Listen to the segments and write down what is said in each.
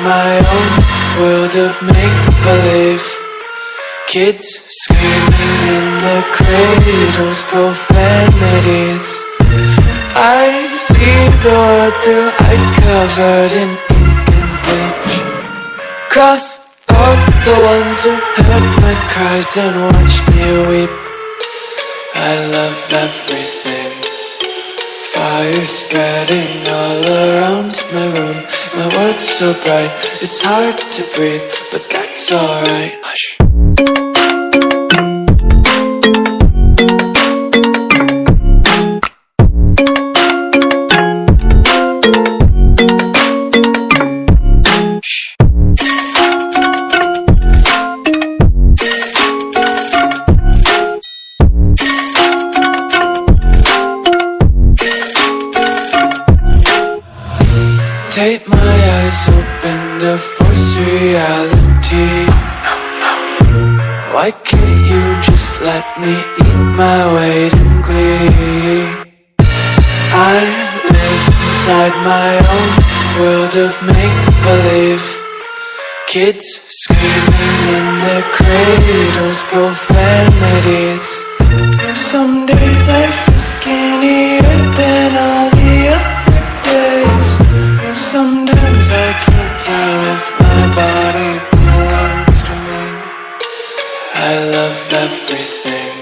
my own world of make-believe. Kids screaming in their cradles, profanities. I see the world through ice covered in ink and bleach. Cross out the ones who heard my cries and watched me weep. I love everything. Fire spreading all around my room. My world's so bright, it's hard to breathe, but that's alright. Hush. Take my eyes open to force reality. Why can't you just let me eat my weight in glee? I live inside my own world of make-believe. Kids screaming in their cradles, profanities. Some days I feel skinnier than all the other days. Sometimes I can't tell if my body belongs to me. I love everything.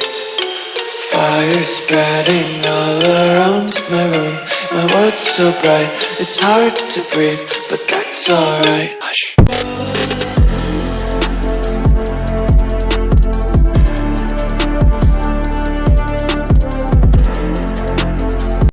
Fire spreading all around my room. My world's so bright, it's hard to breathe, but that's alright.